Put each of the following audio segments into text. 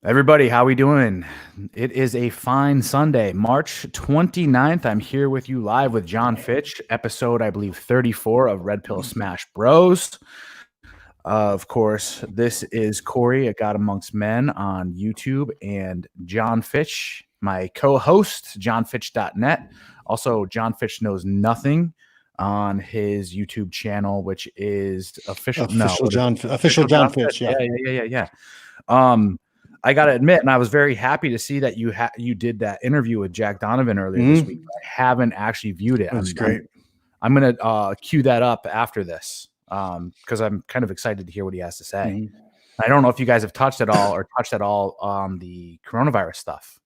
Everybody, how we doing? It is a fine Sunday, March 29th. I'm here with you live with John Fitch, episode, I believe, 34 of Red Pill Smash Bros. Of course, this is Corey, a God Amongst Men on YouTube, and John Fitch, my co-host, johnfitch.net. Also, John Fitch Knows Nothing on his YouTube channel, which is official John Fitch. Yeah. I got to admit, and I was very happy to see that you did that interview with Jack Donovan earlier this week. I haven't actually viewed it. That's great. I'm going to cue that up after this because I'm kind of excited to hear what he has to say. I don't know if you guys have touched at all on the coronavirus stuff.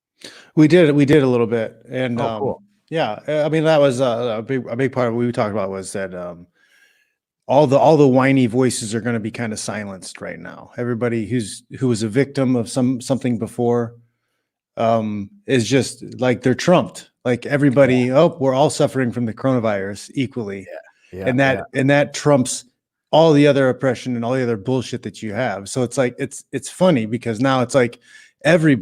We did a little bit, and cool. Yeah, I mean that was a big part of what we talked about was that all the whiny voices are going to be kind of silenced right now. Everybody who was a victim of something before is just like they're trumped. Like everybody, we're all suffering from the coronavirus equally, and that trumps all the other oppression and all the other bullshit that you have. So it's like it's funny because now it's like every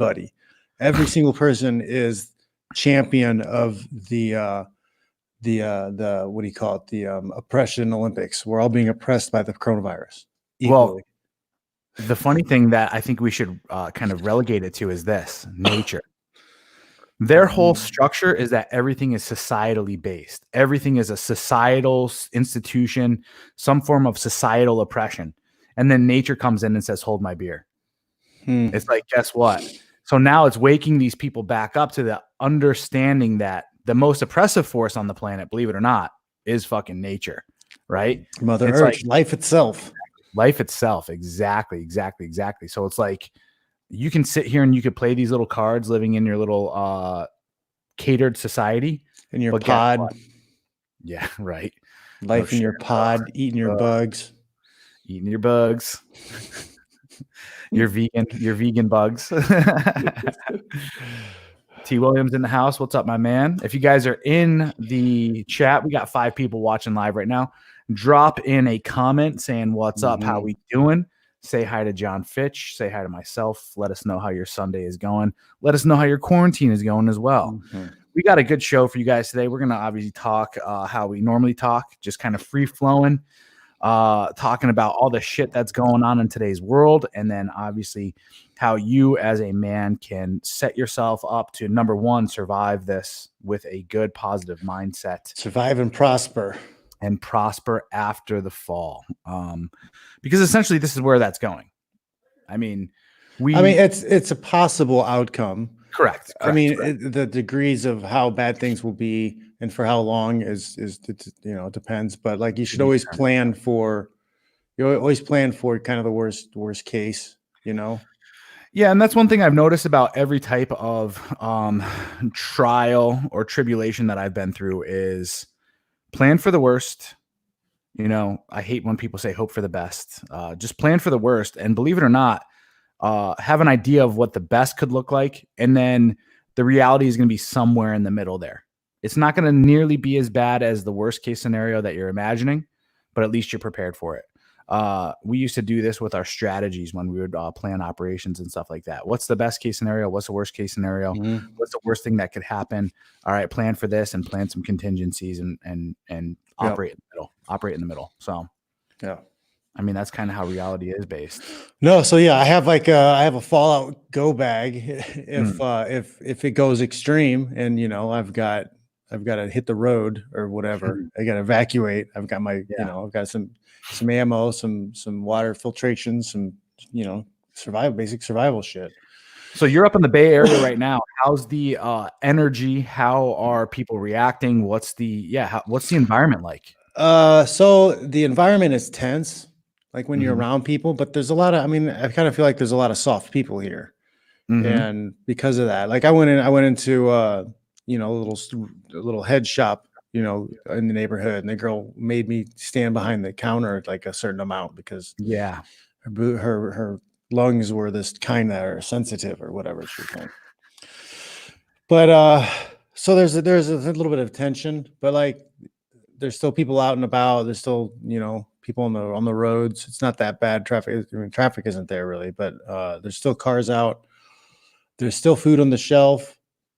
single person is champion of the what do you call it? The oppression Olympics. We're all being oppressed by the coronavirus equally. Well, the funny thing that I think we should kind of relegate it to is this: nature. Their whole structure is that everything is societally based. Everything is a societal institution, some form of societal oppression. And then nature comes in and says, hold my beer. It's like, guess what? So now it's waking these people back up to the understanding that the most oppressive force on the planet, believe it or not, is fucking nature, right? Mother Earth, like life itself. Life itself. Exactly. So it's like, you can sit here and you could play these little cards living in your little catered society. In your pod. Yeah, right. Life in your pod, eating your bugs. Eating your bugs. Your vegan bugs. T. Williams in the house. What's up, my man? If you guys are in the chat, we got 5 people watching live right now. Drop in a comment saying what's up, how we doing. Say hi to John Fitch. Say hi to myself. Let us know how your Sunday is going. Let us know how your quarantine is going as well. We got a good show for you guys today. We're going to obviously talk how we normally talk, just kind of free-flowing, talking about all the shit that's going on in today's world, and then obviously how you as a man can set yourself up to, number one, survive this with a good, positive mindset. Survive and prosper. And prosper after the fall. Because essentially this is where that's going. I mean, it's a possible outcome. Correct. I mean, the degrees of how bad things will be and for how long is depends. But like you should always plan for kind of the worst case, Yeah, and that's one thing I've noticed about every type of trial or tribulation that I've been through is plan for the worst. I hate when people say hope for the best. Just plan for the worst. And believe it or not, have an idea of what the best could look like. And then the reality is going to be somewhere in the middle there. It's not going to nearly be as bad as the worst case scenario that you're imagining, but at least you're prepared for it. We used to do this with our strategies when we would plan operations and stuff like that. What's the best case scenario? What's the worst case scenario? What's the worst thing that could happen? All right, plan for this and plan some contingencies and operate in the middle. So, yeah. I mean, that's kind of how reality is based. No, so yeah, I have a Fallout Go bag if it goes extreme, and I've got to hit the road or whatever. I got to evacuate. I've got my I've got some ammo, some water filtration, some basic survival shit. So you're up in the Bay Area right now. How's the energy? How are people reacting? What's the environment like? So the environment is tense, like when you're around people, but there's a lot of, I kind of feel like there's a lot of soft people here. And because of that, like I went into a little head shop, in the neighborhood, and the girl made me stand behind the counter like a certain amount because her lungs were this kind that are sensitive or whatever she was saying. But so there's a little bit of tension, but like there's still people out and about. There's still people on the roads. It's not that bad. Traffic isn't there really, but there's still cars out. there's still food on the shelf.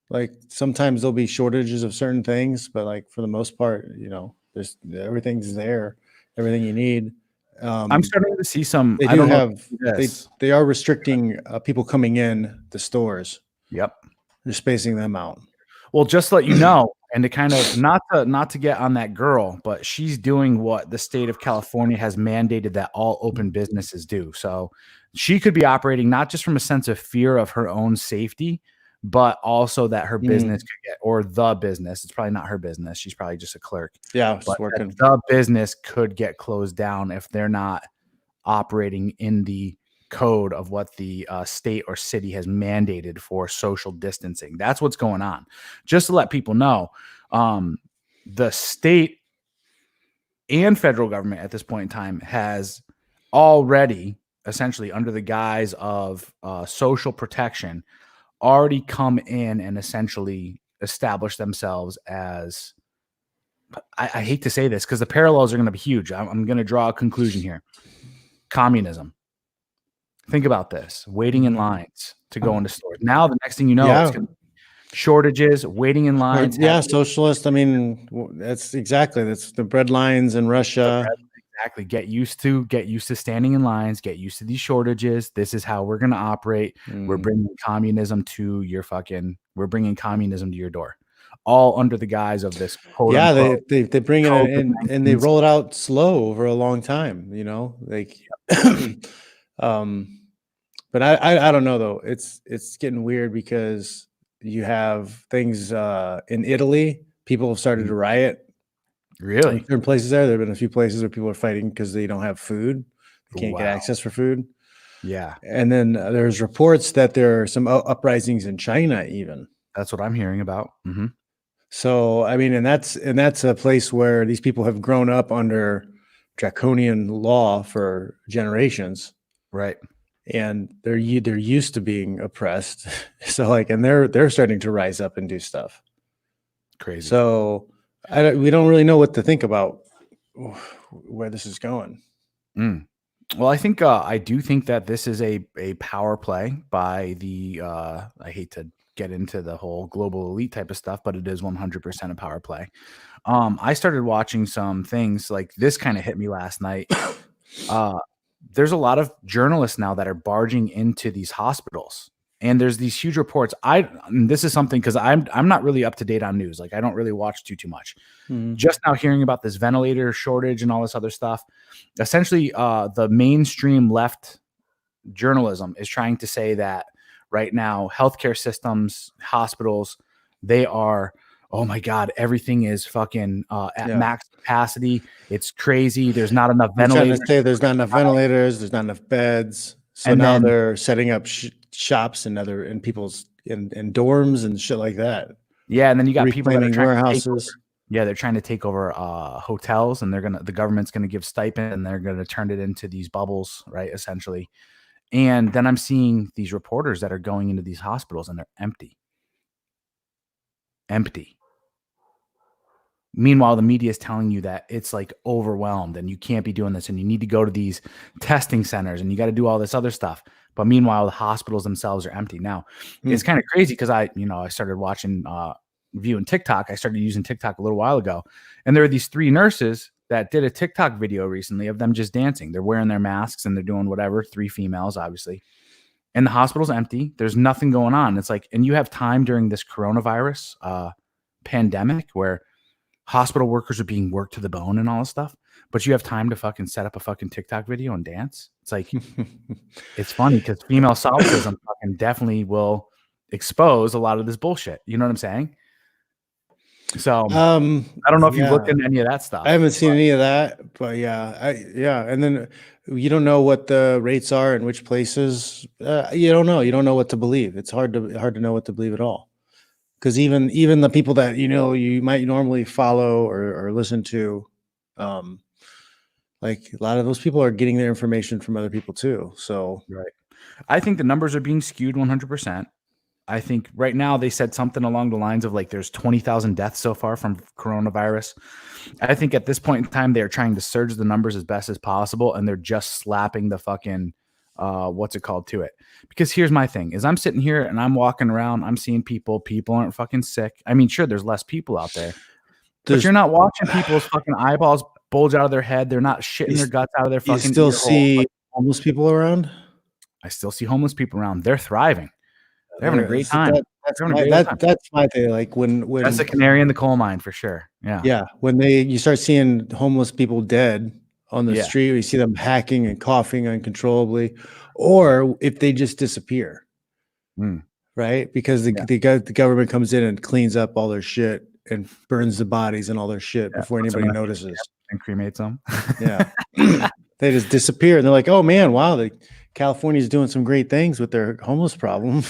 Like sometimes there'll be shortages of certain things, but like for the most part, there's everything's there, everything you need. I'm starting to see some. They I do don't know if have you see this. they are restricting people coming in the stores. Yep. They're spacing them out. Well, just to let you know, and to kind of not to get on that girl, but she's doing what the state of California has mandated that all open businesses do. So she could be operating not just from a sense of fear of her own safety, but also that her business could get, or the business, it's probably not her business. She's probably just a clerk. Yeah, But just working. the business could get closed down if they're not operating in the code of what the state or city has mandated for social distancing. That's what's going on. Just to let people know, the state and federal government at this point in time has already, essentially under the guise of social protection, already come in and essentially establish themselves as, I hate to say this because the parallels are going to be huge. I'm going to draw a conclusion here. Communism. Think about this: waiting in lines to go into stores. Now, the next thing you know, it's going to be shortages, waiting in lines. Socialist. I mean, that's the bread lines in Russia. Exactly. Get used to standing in lines. Get used to these shortages. This is how we're going to operate. We're bringing communism to your We're bringing communism to your door, all under the guise of this quote. Yeah, they bring it in and they roll it out slow over a long time. Like. But I don't know though. It's getting weird because you have things in Italy. People have started to riot. Really? In certain places there have been a few places where people are fighting because they don't have food. They can't get access for food. Yeah. And then there's reports that there are some uprisings in China even. That's what I'm hearing about. Mm-hmm. So, I mean, and that's a place where these people have grown up under draconian law for generations. Right. And they're used to being oppressed. So and they're starting to rise up and do stuff. Crazy. So we don't really know what to think about where this is going. Well, I do think that this is a power play by the, I hate to get into the whole global elite type of stuff, but it is 100% a power play. I started watching some things like this kind of hit me last night. There's a lot of journalists now that are barging into these hospitals, and there's these huge reports. And this is something because I'm not really up to date on news. Like I don't really watch too much. Just now hearing about this ventilator shortage and all this other stuff. Essentially, the mainstream left journalism is trying to say that right now, healthcare systems, hospitals, they are, oh my God, everything is fucking at max capacity. It's crazy. There's not enough ventilators. There's not enough ventilators. There's not enough beds. So and now they're setting up shops in people's in dorms and shit like that. Yeah, and then you got people that are trying warehouses. They're trying to take over hotels, and the government's going to give stipend, and they're going to turn it into these bubbles, right? Essentially. And then I'm seeing these reporters that are going into these hospitals, and they're empty. Meanwhile, the media is telling you that it's like overwhelmed and you can't be doing this and you need to go to these testing centers and you got to do all this other stuff. But meanwhile, the hospitals themselves are empty. Now, it's kind of crazy because I started watching, viewing TikTok. I started using TikTok a little while ago. And there are these 3 nurses that did a TikTok video recently of them just dancing. They're wearing their masks and they're doing whatever. 3 females, obviously. And the hospital's empty. There's nothing going on. It's like, and you have time during this coronavirus pandemic where hospital workers are being worked to the bone and all this stuff, but you have time to fucking set up a fucking TikTok video and dance. It's like, it's funny because female solipsism fucking definitely will expose a lot of this bullshit. You know what I'm saying? So I don't know if you've looked into any of that stuff. I haven't seen any of that, but and then you don't know what the rates are in which places. You don't know. You don't know what to believe. It's hard to know what to believe at all. Because even the people that you might normally follow or listen to, like a lot of those people are getting their information from other people too. So right, I think the numbers are being skewed 100%. I think right now they said something along the lines of like there's 20,000 deaths so far from coronavirus. I think at this point in time they're trying to surge the numbers as best as possible, and they're just slapping the fucking what's it called to it. Because here's my thing is I'm sitting here and I'm walking around, I'm seeing people aren't fucking sick. I mean, sure, there's less people out there, but you're not watching people's fucking eyeballs bulge out of their head. They're not shitting their guts out of their fucking still ear hole. see homeless people around? I still see homeless people around. They're thriving. They're having a great time. That's my thing. Like when that's a canary in the coal mine for sure. Yeah. Yeah. When you start seeing homeless people dead on the street, or you see them hacking and coughing uncontrollably, or if they just disappear, right? Because the government comes in and cleans up all their shit and burns the bodies and all their shit before anybody notices and cremates them. Yeah. They just disappear and they're like, oh man, wow, California's doing some great things with their homeless problem.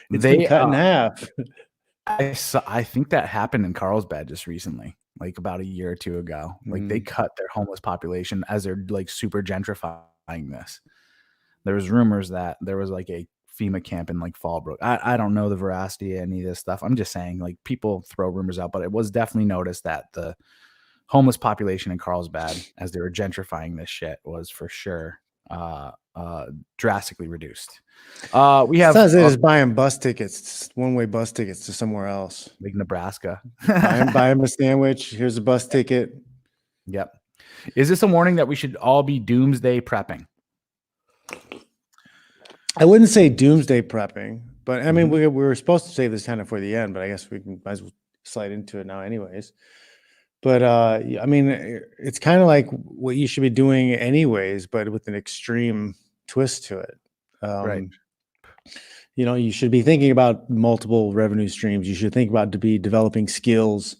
It's been cut in half. I think that happened in Carlsbad just recently, like about a year or two ago. Like they cut their homeless population as they're like super gentrifying this. There was rumors that there was like a FEMA camp in like Fallbrook. I don't know the veracity of any of this stuff. I'm just saying like people throw rumors out, but it was definitely noticed that the homeless population in Carlsbad as they were gentrifying this shit was for sure drastically reduced. We have just buying bus tickets, one-way bus tickets to somewhere else, like Nebraska. buy him a sandwich. Here's a bus ticket. Yep. Is this a warning that we should all be doomsday prepping? I wouldn't say doomsday prepping, but I mean we were supposed to save this kind of for the end, but I guess we might as well slide into it now, anyways. But I mean, it's kind of like what you should be doing anyways, but with an extreme twist to it. Right. You know, you should be thinking about multiple revenue streams. You should think about developing skills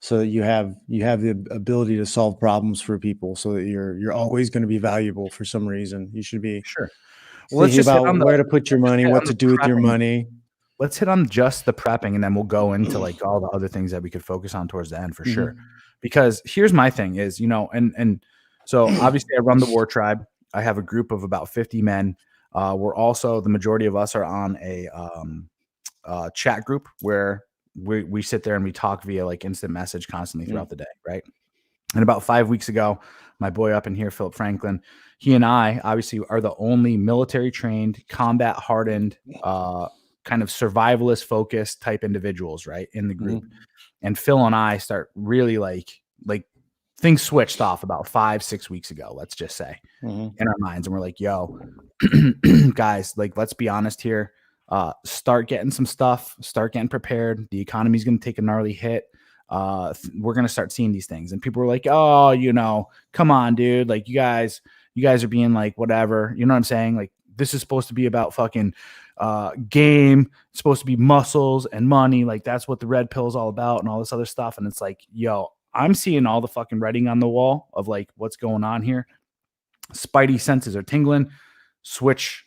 so that you have the ability to solve problems for people, so that you're always going to be valuable for some reason. You should be thinking about where to put your money, what to do with your money. Let's hit on just the prepping, and then we'll go into like all the other things that we could focus on towards the end for sure. Because here's my thing is, you know, and so obviously I run the WarTribe. I have a group of about 50 men. We're also, the majority of us are on a chat group where we sit there and we talk via like instant message constantly throughout the day, right? And about 5 weeks ago, my boy up in here, Philip Franklin, he and I obviously are the only military trained, combat hardened, kind of survivalist focused type individuals, right, in the group. And Phil and I start really like things switched off about 5-6 weeks ago, let's just say, in our minds. And we're like, yo, guys, like, let's be honest here. Start getting some stuff, start getting prepared. The economy's going to take a gnarly hit. We're going to start seeing these things. And people were like, oh, you know, come on, dude. Like you guys are being like, whatever, you know what I'm saying? Like, this is supposed to be about fucking game. It's supposed to be muscles and money. Like that's what the red pill is all about and all this other stuff. And it's like, yo, I'm seeing all the fucking writing on the wall of like what's going on here. Spidey senses are tingling. Switch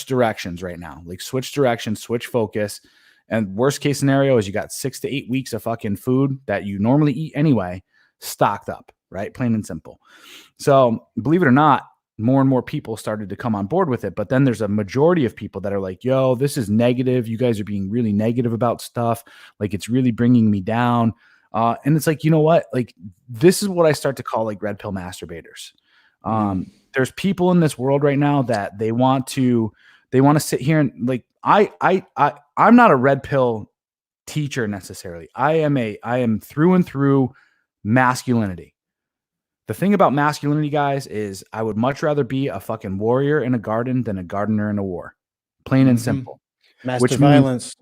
directions right now. Like switch directions, switch focus. And worst case scenario is you got 6 to 8 weeks of fucking food that you normally eat anyway, stocked up, right? Plain and simple. So believe it or not, more and more people started to come on board with it. But then there's a majority of people that are like, yo, this is negative. You guys are being really negative about stuff. Like it's really bringing me down. And it's like, you know what? Like, this is what I start to call like red pill masturbators. There's people in this world right now that they want to sit here and like, I'm not a red pill teacher necessarily. I am through and through masculinity. The thing about masculinity, guys, is I would much rather be a fucking warrior in a garden than a gardener in a war. Plain and simple. Master violence.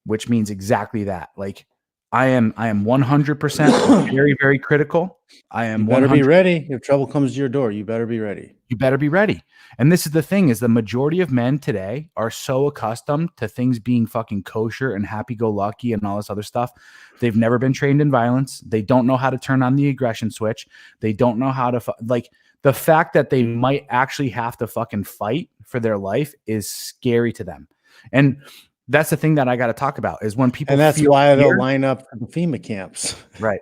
Which means exactly that. Like I am 100% very, very critical. You better be ready. If trouble comes to your door, you better be ready. You better be ready. And this is the thing is the majority of men today are so accustomed to things being fucking kosher and happy-go-lucky and all this other stuff. They've never been trained in violence. They don't know how to turn on the aggression switch. They don't know how to like the fact that they might actually have to fucking fight for their life is scary to them. And that's the thing that I got to talk about is when people, and that's why they'll line up for the FEMA camps, right?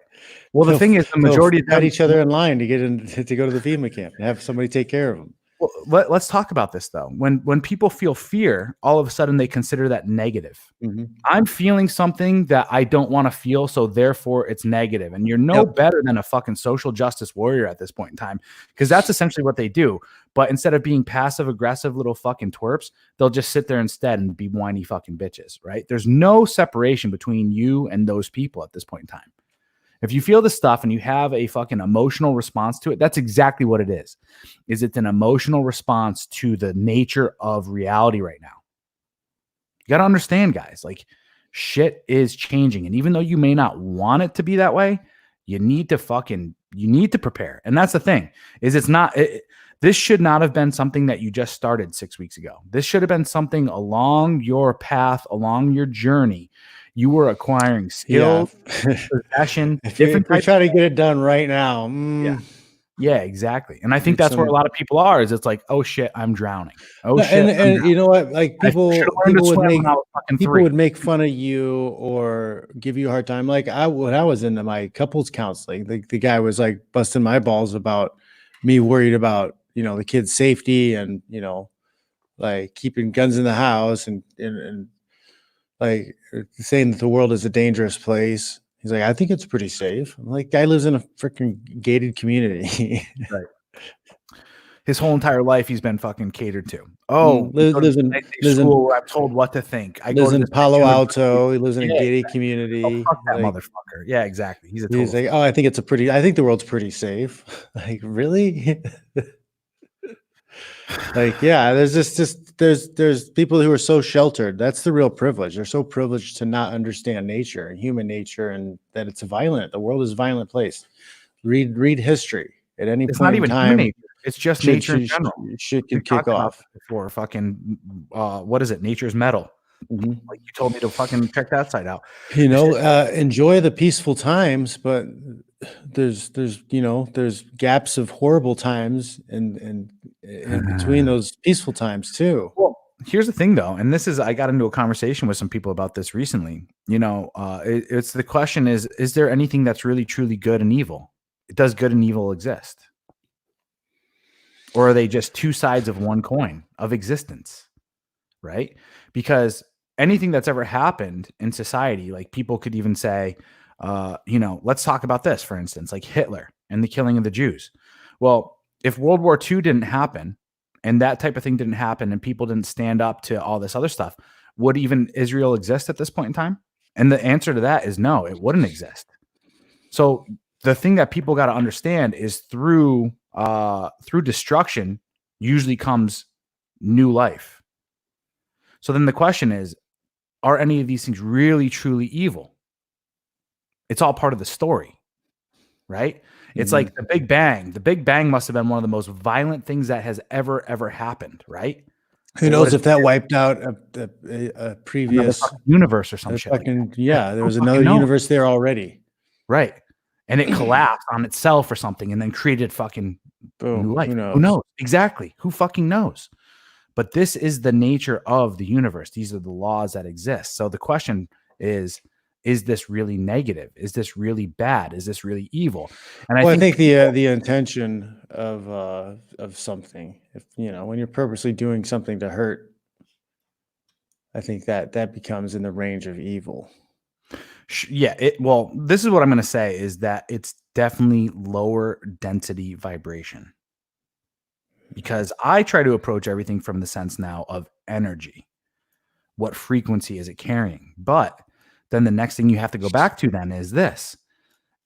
Well, the thing is, the majority of them each other in line to get in to go to the FEMA camp and have somebody take care of them. Well, let's talk about this though. When people feel fear, all of a sudden they consider that negative. Mhm. I'm feeling something that I don't want to feel, so therefore it's negative. And you're no Yep. better than a fucking social justice warrior at this point in time, because that's essentially what they do. But instead of being passive aggressive little fucking twerps, they'll just sit there instead and be whiny fucking bitches, right? There's no separation between you and those people at this point in time. If you feel this stuff and you have a fucking emotional response to it, that's exactly what it is. Is it's an emotional response to the nature of reality right now. You got to understand, guys, like shit is changing. And even though you may not want it to be that way, you need to prepare. And that's the thing is this should not have been something that you just started 6 weeks ago. This should have been something along your path, along your journey. You were acquiring skills, possession, If different you're types. trying to get it done right now, Yeah, exactly. And I think Need that's where a some- lot of people are. Is it's like, oh shit, I'm drowning. Oh No, shit, I'm and drowning. you know what? Like I should have learned people to would swim make when I was fucking people 3. would make fun of you or give you a hard time. Like when I was into my couples counseling, the guy was like busting my balls about me worried about, the kid's safety and, like keeping guns in the house and like saying that the world is a dangerous place. He's like, I think it's pretty safe. I'm like, guy lives in a freaking gated community. Right. His whole entire life, he's been fucking catered to. Oh, we go to lives this in nice day lives in school where I'm told what to think. I go lives to in this nice Palo university. Alto. He lives in a Yeah, gated exactly. Oh, community. fuck that Like motherfucker. Yeah, exactly. He's a he's total. like, oh, I think the world's pretty safe. Like, really? Like, yeah, there's people who are so sheltered. That's the real privilege. They're so privileged to not understand nature and human nature and that it's violent. The world is a violent place. Read history. At any It's not point in even human time, nature. It's just nature in general. shit We've could kick talked about off. this before. Fucking, what is it? Nature's metal. Mhm. Like you told me to fucking check that side out. It's just, Enjoy the peaceful times, but there's gaps of horrible times and in between those peaceful times too. well, here's the thing though, and I got into a conversation with some people about this recently. It's the question is there anything that's really truly good and evil? Does good and evil exist? Or are they just two sides of one coin of existence? Right? Because anything that's ever happened in society, like people could even say, let's talk about this, for instance, like Hitler and the killing of the Jews. Well, if World War II didn't happen and that type of thing didn't happen and people didn't stand up to all this other stuff, would even Israel exist at this point in time? And the answer to that is no, it wouldn't exist. So the thing that people got to understand is through destruction usually comes new life. So then the question is, are any of these things really truly evil? It's all part of the story, right? It's like the Big Bang. The Big Bang must have been one of the most violent things that has ever happened, right? Who knows if that wiped out a Another previous fucking universe or some shit like that. fucking yeah, there Who was fucking another knows? universe there already. Right. And it collapsed on itself or something and then created fucking new Boom. life. Who knows? Who knows? Exactly. Who fucking knows? But this is the nature of the universe. These are the laws that exist. So the question is this really negative? Is this really bad? Is this really evil? And Well, I I think think the intention of something, if when you're purposely doing something to hurt, I think that becomes in the range of evil. yeah, well, this is what I'm going to say is that it's definitely lower density vibration. Because I try to approach everything from the sense now of energy. What frequency is it carrying? But then the next thing you have to go back to then is this.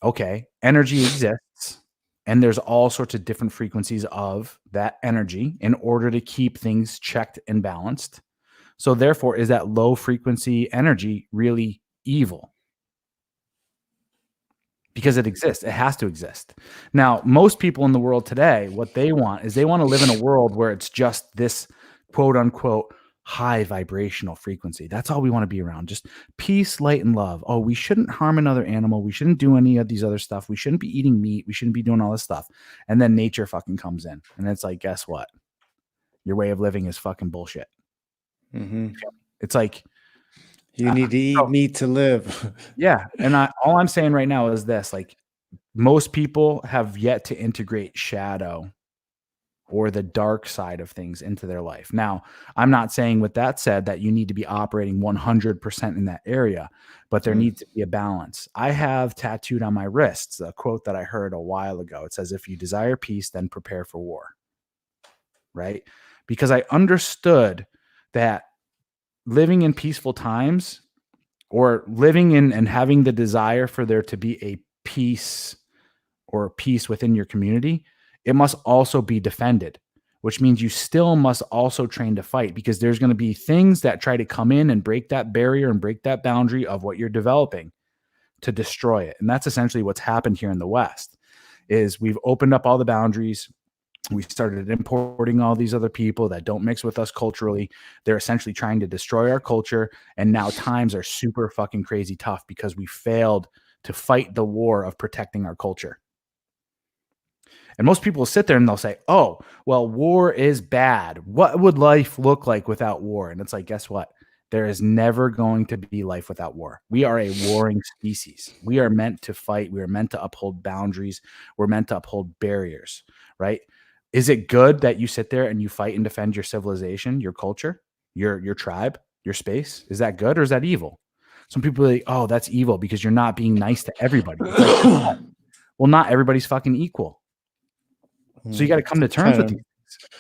Okay, energy exists and there's all sorts of different frequencies of that energy in order to keep things checked and balanced. So therefore, is that low frequency energy really evil? Because it exists. It has to exist. Now, most people in the world today, what they want is they want to live in a world where it's just this quote unquote high vibrational frequency. That's all we want to be around. Just peace, light, and love. Oh, we shouldn't harm another animal. We shouldn't do any of these other stuff. We shouldn't be eating meat. We shouldn't be doing all this stuff. And then nature fucking comes in. And it's like, guess what? Your way of living is fucking bullshit. It's like, you need to eat meat to live. yeah. And all I'm saying right now is this, like most people have yet to integrate shadow or the dark side of things into their life. Now, I'm not saying with that said that you need to be operating 100% in that area, but there needs to be a balance. I have tattooed on my wrists a quote that I heard a while ago. It says, if you desire peace, then prepare for war. Right? Because I understood that living in peaceful times, or living in and having the desire for there to be a peace or peace within your community, it must also be defended, which means you still must also train to fight, because there's going to be things that try to come in and break that barrier and break that boundary of what you're developing to destroy it. And that's essentially what's happened here in the West. Is we've opened up all the boundaries. We started importing all these other people that don't mix with us culturally. They're essentially trying to destroy our culture. And now times are super fucking crazy tough because we failed to fight the war of protecting our culture. And most people will sit there and they'll say, oh, well, war is bad. What would life look like without war? And it's like, guess what? There is never going to be life without war. We are a warring species. We are meant to fight. We are meant to uphold boundaries. We're meant to uphold barriers, right? Is it good that you sit there and you fight and defend your civilization, your culture, your tribe, your space? Is that good or is that evil? Some people are like, oh, that's evil because you're not being nice to everybody. It's like, well, not everybody's fucking equal. So you got to come to terms with these things.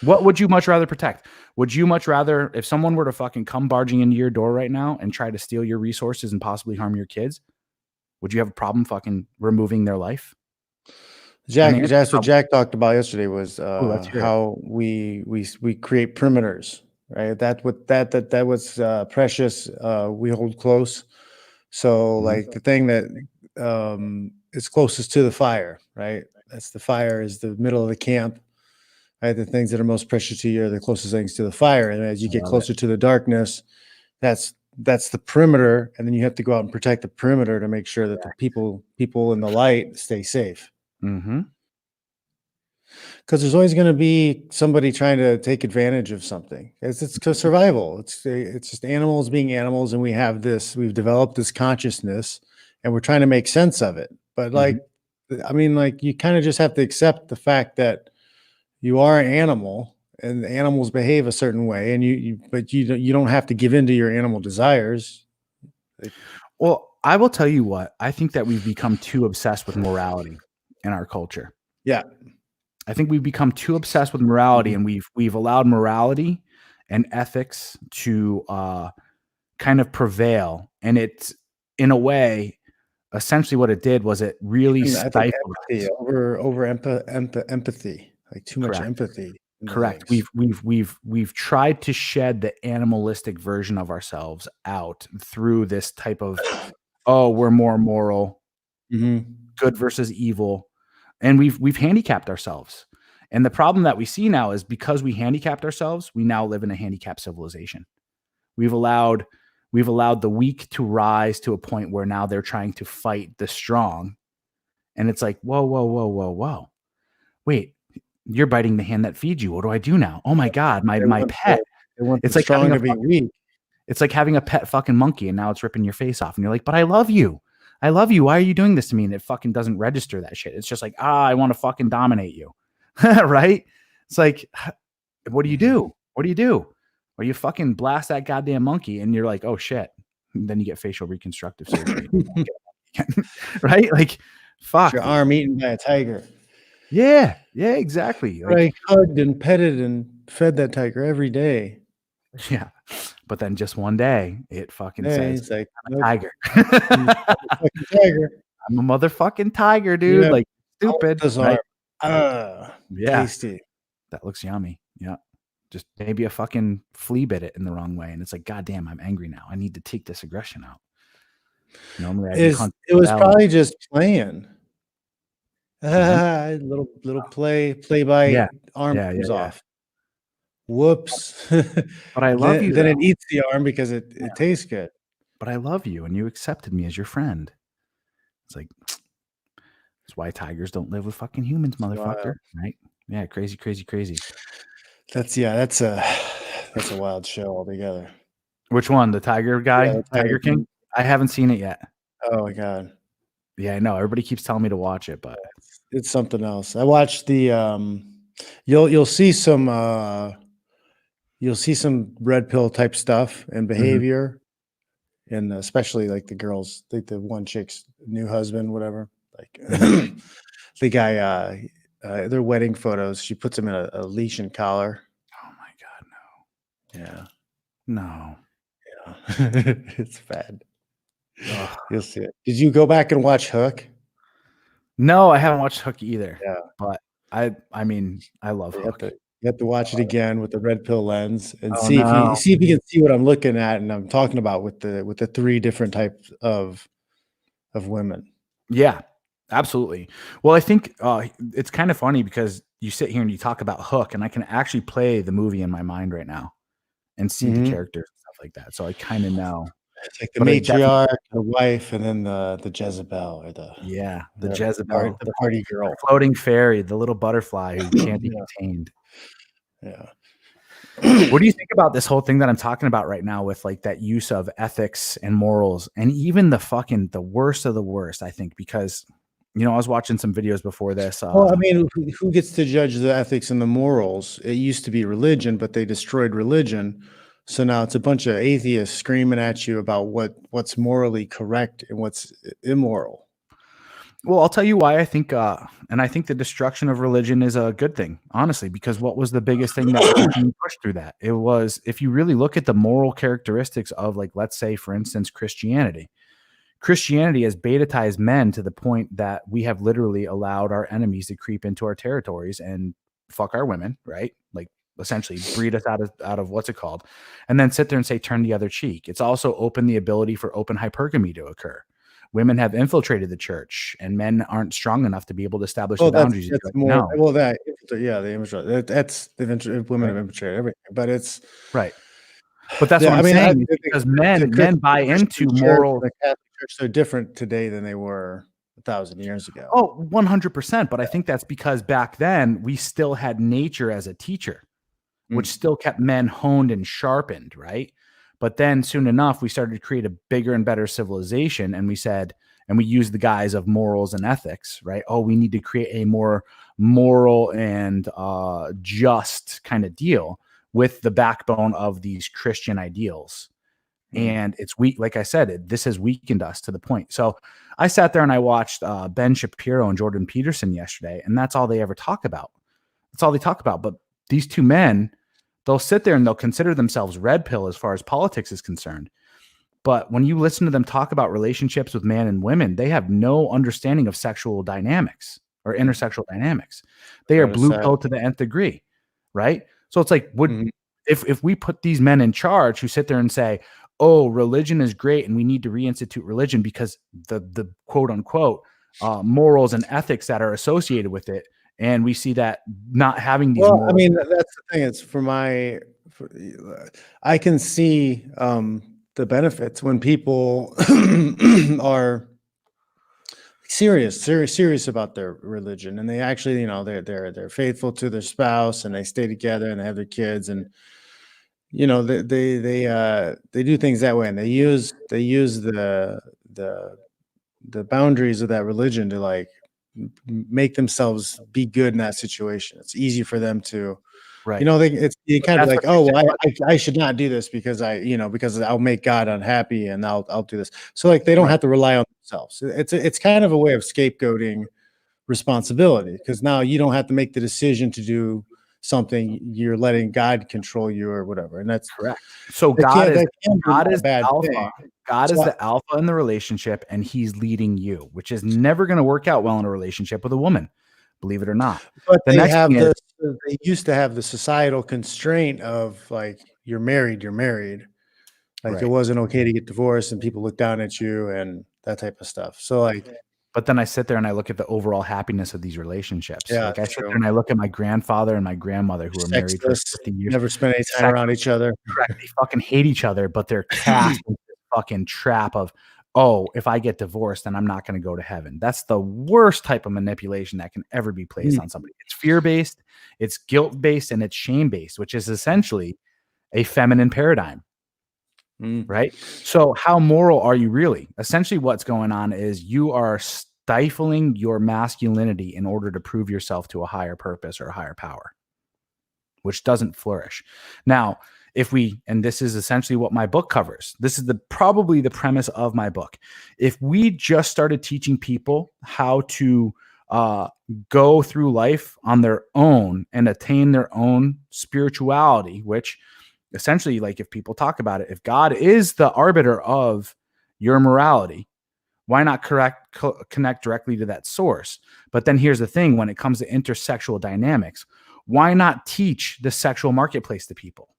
What would you much rather protect? Would you much rather, if someone were to fucking come barging into your door right now and try to steal your resources and possibly harm your kids, would you have a problem fucking removing their life? That's what Jack talked about yesterday was how we create perimeters, right? That was precious. We hold close. So like the thing that is closest to the fire, right? That's the fire is the middle of the camp. Right? The things that are most precious to you are the closest things to the fire. And as you get closer to the darkness, that's the perimeter. And then you have to go out and protect the perimeter to make sure that the people in the light stay safe. Because there's always going to be somebody trying to take advantage of something. It's survival. It's just animals being animals, and we've developed this consciousness, and we're trying to make sense of it. But like, I mean, like you kind of just have to accept the fact that you are an animal, and animals behave a certain way, and but you don't have to give in to your animal desires. Well, I will tell you what, I think that we've become too obsessed with morality in our culture. Yeah. I think we've become too obsessed with morality, and we've allowed morality and ethics to kind of prevail. And it's, in a way, essentially what it did was it really stifled empathy over empathy, like too much empathy. Correct. We've tried to shed the animalistic version of ourselves out through this type of, oh, we're more moral, good versus evil. And we've handicapped ourselves. And the problem that we see now is because we handicapped ourselves, we now live in a handicapped civilization. We've allowed the weak to rise to a point where now they're trying to fight the strong. And it's like, whoa. Wait, you're biting the hand that feeds you. What do I do now? Oh my God, my pet. It's like strong to be weak. It's like having a pet fucking monkey, and now it's ripping your face off. And you're like, but I love you. I love you. Why are you doing this to me? And it fucking doesn't register that shit. It's just like, I want to fucking dominate you. Right? It's like, what do you do? What do you do? Or you fucking blast that goddamn monkey and you're like, oh shit. And then you get facial reconstructive surgery. Right? Like, fuck. Your arm eaten by a tiger. Yeah, exactly. Like, I hugged and petted and fed that tiger every day. Yeah. But then just one day it fucking says, like, I'm a tiger. Tiger. I'm a motherfucking tiger, dude. Like, stupid. Right? Tasty. That looks yummy. Yeah. Just maybe a fucking flea bit it in the wrong way. And it's like, God damn, I'm angry now. I need to take this aggression out. Normally it was probably just playing. Little play by arm comes off. Whoops. But I love you. Then it eats the arm because it tastes good. But I love you, and you accepted me as your friend. It's like, that's why tigers don't live with fucking humans, motherfucker. Right? Yeah, crazy. That's a wild show altogether. Which one? The tiger guy? Yeah, Tiger King? I haven't seen it yet. Oh my God. Yeah, I know. Everybody keeps telling me to watch it, but it's something else. I watched the You'll see some red pill type stuff and Mhm. behavior, and especially like the girls, like the one chick's new husband, whatever. Like Mhm. the guy, their wedding photos, she puts him in a leash and collar. Oh my god, Yeah, no. yeah. It's bad. Ugh. You'll see it. Did you go back and watch Hook? No, I haven't watched Hook either, Yeah, but I mean, I love you have Hook. to you have to watch it again with the red pill lens and Oh, see if you no. see if you can see what I'm looking at and I'm talking about with the three different types of women. Yeah, absolutely. Well, I think, it's kind of funny because you sit here and you talk about Hook, and I can actually play the movie in my mind right now and see the Mhm. characters and stuff like that, so I kinda know, It's like the but it definitely. matriarch, the wife, and then the Jezebel or Yeah, the the Jezebel, the party girl. floating fairy, the little butterfly who can't be Yeah, contained. yeah. What do you think about this whole thing that I'm talking about right now with, like, that use of ethics and morals and even the worst of the worst, I think, because, I was watching some videos before this, Well, I mean, who gets to judge the ethics and the morals? It used to be religion, but they destroyed religion. So now it's a bunch of atheists screaming at you about what's morally correct and what's immoral. well, I'll tell you why I think, and I think the destruction of religion is a good thing, honestly, because what was the biggest thing that was being pushed through that? It was, if you really look at the moral characteristics of, like, let's say, for instance, Christianity. Christianity has betatized men to the point that we have literally allowed our enemies to creep into our territories and fuck our women, right? Like, essentially breed us out of what's it called, and then sit there and say turn the other cheek. It's also opened the ability for open hypergamy to occur. Women have infiltrated the church, and men aren't strong enough to be able to establish the Well, boundaries and be that's like, more no, well, that yeah, the infiltrate that's the women right, have infiltrated everything, but it's right. But that's what yeah, I I'm mean, saying is because men buy The Christian into church moral. and the Catholic church, they're different today than they were 1,000 years ago. Oh, 100%. But I think that's because back then we still had nature as a teacher, which Mm, still kept men honed and sharpened, right? But then soon enough, we started to create a bigger and better civilization. And we said, and we used the guise of morals and ethics, right? Oh, we need to create a more moral and just kind of deal with the backbone of these Christian ideals. mm. And it's weak. Like I said, this has weakened us to the point. So I sat there and I watched Ben Shapiro and Jordan Peterson yesterday, and that's all they ever talk about. That's all they talk about. But these two men, they'll sit there and they'll consider themselves red pill as far as politics is concerned. But when you listen to them talk about relationships with men and women, they have no understanding of sexual dynamics or intersexual dynamics. They are Rather blue sad. pill to the nth degree, right? So it's like, would Mhm. if we put these men in charge who sit there and say, "Oh, religion is great, and we need to reinstitute religion because the quote unquote morals and ethics that are associated with it," and we see that not having these Well, I morals. mean, that's the thing, it's for I can see, the benefits when people are serious about their religion, and they actually, they're faithful to their spouse, and they stay together, and they have their kids, and they do things that way, and they use the the boundaries of that religion to like make themselves be good in that situation. It's easy for them to, Right. it's you But kind of be that's like, what oh, makes it well, fun. I should not do this because because I'll make God unhappy and I'll do this. So like they don't Right. have to rely on themselves. It's kind of a way of scapegoating responsibility because now you don't have to make the decision to do something. You're letting God control you or whatever, and Correct. So that can be God not a is the bad alpha. thing. God is So, the alpha in the relationship, and he's leading you, which is never gonna work out well in a relationship with a woman, believe it or not. but The next thing is they used to have the societal constraint of like you're married, you're married. Like it right. wasn't okay to get divorced, and people look down at you and that type of stuff. So like, But then I sit there and I look at the overall happiness of these relationships. yeah, Like, I it's sit there true. and I look at my grandfather and my grandmother who were They're married for sexless, 50 years. never spend any time around Sexless. each other. Correct. They fucking hate each other, but they're cast into this fucking trap of, "Oh, if I get divorced, then I'm not gonna go to heaven." That's the worst type of manipulation that can ever be placed on somebody. It's fear-based, it's guilt-based, and it's shame-based, which is essentially a feminine paradigm, Mm. right? So how moral are you really? Essentially what's going on is you are stifling your masculinity in order to prove yourself to a higher purpose or a higher power, which doesn't flourish. Now, and this is essentially what my book covers. This is probably the premise of my book. If we just started teaching people how to go through life on their own and attain their own spirituality, which essentially, like if people talk about it, if God is the arbiter of your morality, why not connect directly to that source? But then here's the thing, when it comes to intersexual dynamics, why not teach the sexual marketplace to people?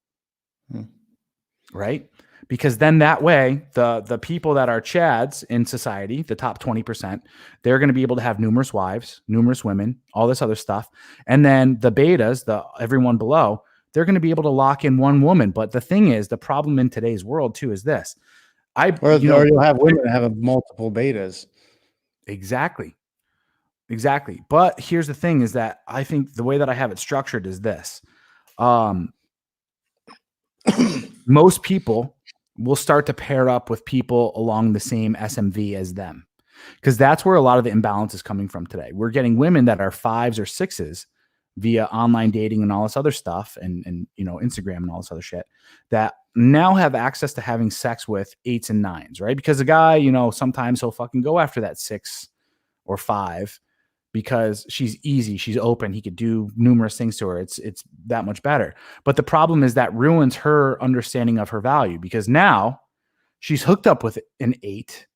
Right? Because then that way, the people that are chads in society, the top 20%, they're going to be able to have numerous wives, numerous women, all this other stuff. And then the betas, everyone below, they're going to be able to lock in one woman. But the thing is, the problem in today's world too is this. Or you'll have women have multiple betas. Exactly. But here's the thing is that I think the way that I have it structured is this. Most people will start to pair up with people along the same SMV as them, because that's where a lot of the imbalance is coming from today. We're getting women that are 5s or 6s via online dating and all this other stuff, and Instagram and all this other shit, that now have access to having sex with 8s and 9s, right? Because a guy, sometimes he'll fucking go after that 6 or 5 because she's easy, she's open, he could do numerous things to her. It's that much better. But the problem is that ruins her understanding of her value, because now she's hooked up with an 8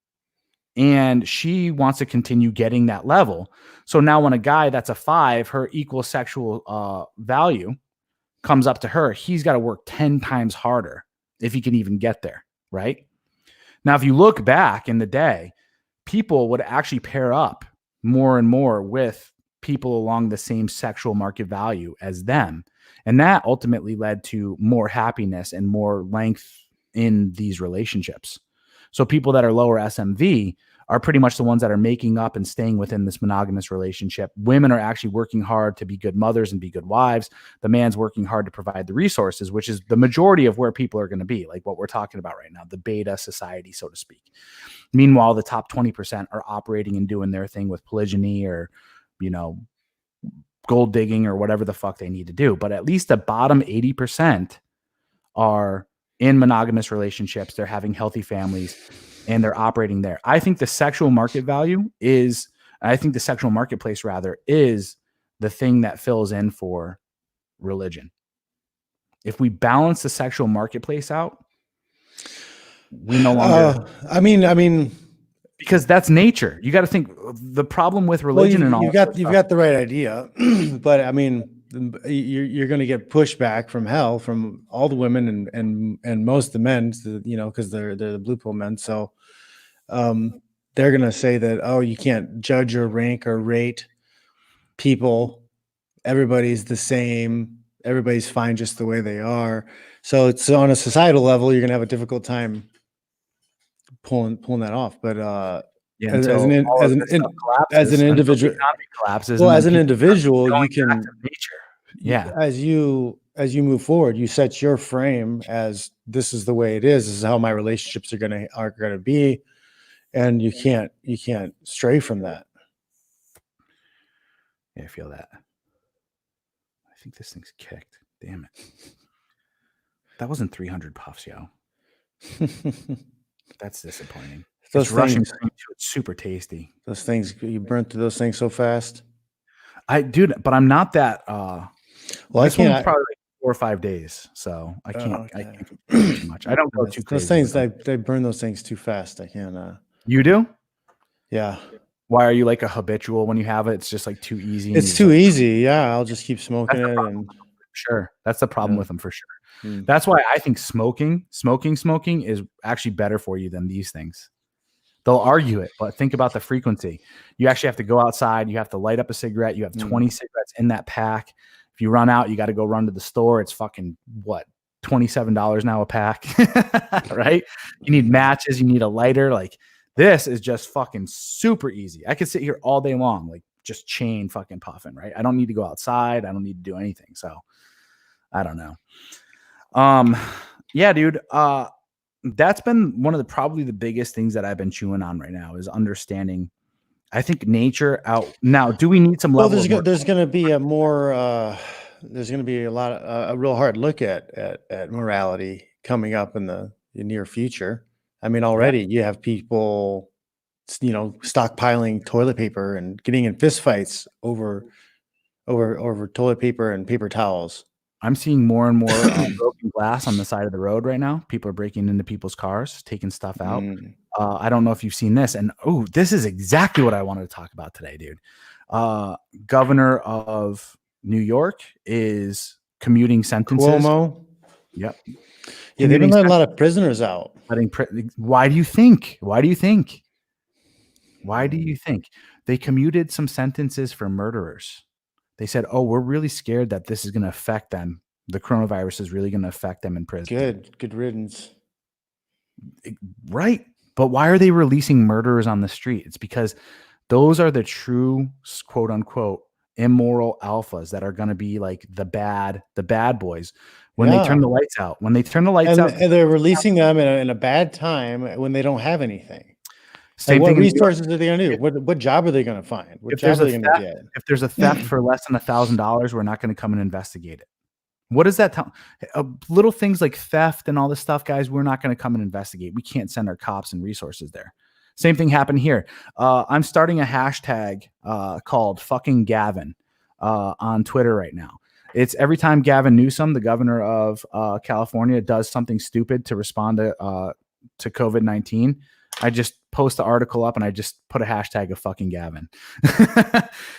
and she wants to continue getting that level. So now when a guy that's a 5, her equal sexual value comes up to her, he's got to work 10 times harder if he can even get there, right? Now, if you look back in the day, people would actually pair up more and more with people along the same sexual market value as them. And that ultimately led to more happiness and more length in these relationships. So people that are lower SMV are pretty much the ones that are making up and staying within this monogamous relationship. Women are actually working hard to be good mothers and be good wives. The man's working hard to provide the resources, which is the majority of where people are going to be, like what we're talking about right now, the beta society, so to speak. Meanwhile, the top 20% are operating and doing their thing with polygyny or, gold digging or whatever the fuck they need to do. But at least the bottom 80% are in monogamous relationships. They're having healthy families and they're operating there. I think the sexual marketplace rather is the thing that fills in for religion. If we balance the sexual marketplace out, we no longer. I mean, because that's nature. You got to think the problem with religion and all. You've got the right idea, but I mean, you're going to get pushback from hell from all the women and most of the men, because they're the blue pill men. So they're going to say that, oh, you can't judge or rank or rate people. Everybody's the same. Everybody's fine just the way they are. So it's on a societal level, you're going to have a difficult time pulling that off. But as an individual, as an individual, you can nature. As you move forward, you set your frame as this is the way it is. This is how my relationships are gonna be, and you can't stray from that. Yeah, I feel that. I think this thing's kicked. Damn it. That wasn't 300 puffs, yo. That's disappointing. It's rushing things, it's super tasty. Those things, you burnt through those things so fast. But I'm not that. Well, I can't. Probably like 4 or 5 days, so I can't. I can't complain too much. I don't go too crazy. Those things, they burn those things too fast. I can't. You do? Yeah. Why are you like a habitual when you have it? It's just like too easy. It's too easy. Yeah, I'll just keep smoking it. And sure, that's the problem with them for sure. That's why I think smoking is actually better for you than these things. They'll argue it, but think about the frequency. You actually have to go outside. You have to light up a cigarette. You have 20 cigarettes in that pack. If you run out, you got to go run to the store. It's fucking $27 now a pack, right? You need matches. You need a lighter. Like this is just fucking super easy. I could sit here all day long, like just chain fucking puffing, right? I don't need to go outside. I don't need to do anything. So I don't know. Yeah, dude. That's been one of probably the biggest things that I've been chewing on right now is understanding I think nature out now. Do we need some Well, level of there's going to be a more there's going to be a lot of a real hard look at morality coming up in the near future. I mean, yeah? already you have people, stockpiling toilet paper and getting in fistfights over toilet paper and paper towels. I'm seeing more and more broken glass on the side of the road right now. People are breaking into people's cars, taking stuff out. Mm. I don't know if you've seen this, and this is exactly what I wanted to talk about today, dude. Governor of New York is commuting sentences. Cuomo. Yep. Yeah, they've been Commuting letting a lot of prisoners out. Why do you think? Why do you think? Why do you think they commuted some sentences for murderers? They said, "Oh, we're really scared that this is going to affect them. The coronavirus is really going to affect them in prison." Good riddance. Right. But why are they releasing murderers on the street? It's because those are the true, quote unquote, immoral alphas that are going to be like the bad boys when they turn Yeah. the lights out. When they turn the lights out, And they're releasing them in a bad time when they don't have anything. same What thing in New York. resources are they going to do? What job are they going to find? What If job there's are a they going to theft, get? if there's a theft for less than $1,000, we're not going to come and investigate it. What does that tell? Little things like theft and all this stuff, guys, we're not going to come and investigate. We can't send our cops and resources there. Same thing happened here. I'm starting a hashtag called fucking Gavin on Twitter right now. It's every time Gavin Newsom, the governor of California, does something stupid to respond to COVID-19, I just post the article up and I just put a hashtag of fucking Gavin.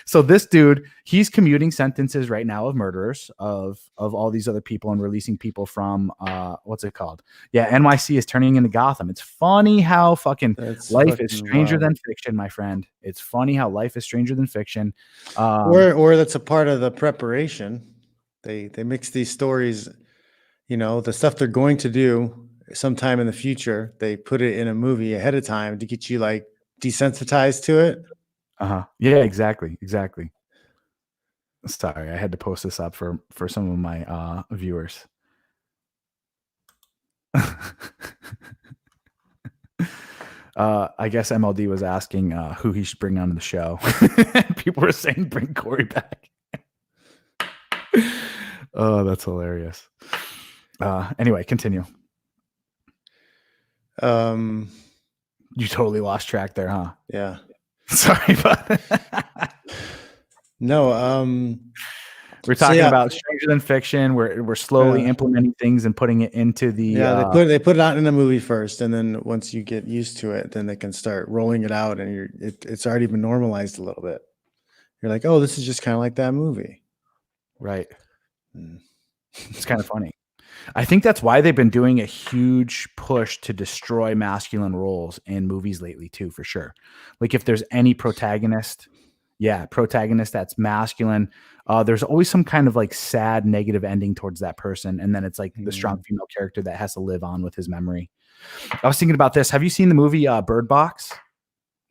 So this dude, he's commuting sentences right now of murderers of all these other people and releasing people from what's it called? Yeah, NYC is turning into Gotham. It's funny how fucking life is stranger than fiction, my friend. It's funny how life is stranger than fiction. Or that's a part of the preparation. They mix these stories, the stuff they're going to do sometime in the future. They put it in a movie ahead of time to get you like desensitized to it. Yeah, exactly. Sorry, I had to post this up for some of my viewers. I guess MLD was asking who he should bring onto the show. People were saying bring Corey back. Oh, that's hilarious. Anyway, continue. You totally lost track there, huh? Yeah. Sorry, but no. We're talking about stranger than fiction. We're slowly implementing things and putting it into the. They put it out in a movie first, and then once you get used to it, then they can start rolling it out, and it's already been normalized a little bit. You're like, oh, this is just kind of like that movie, right? It's kind of funny. I think that's why they've been doing a huge push to destroy masculine roles in movies lately too, for sure. Like if there's any protagonist that's masculine, there's always some kind of like sad negative ending towards that person, and then it's like the strong female character that has to live on with his memory. I was thinking about this. Have you seen the movie Bird Box?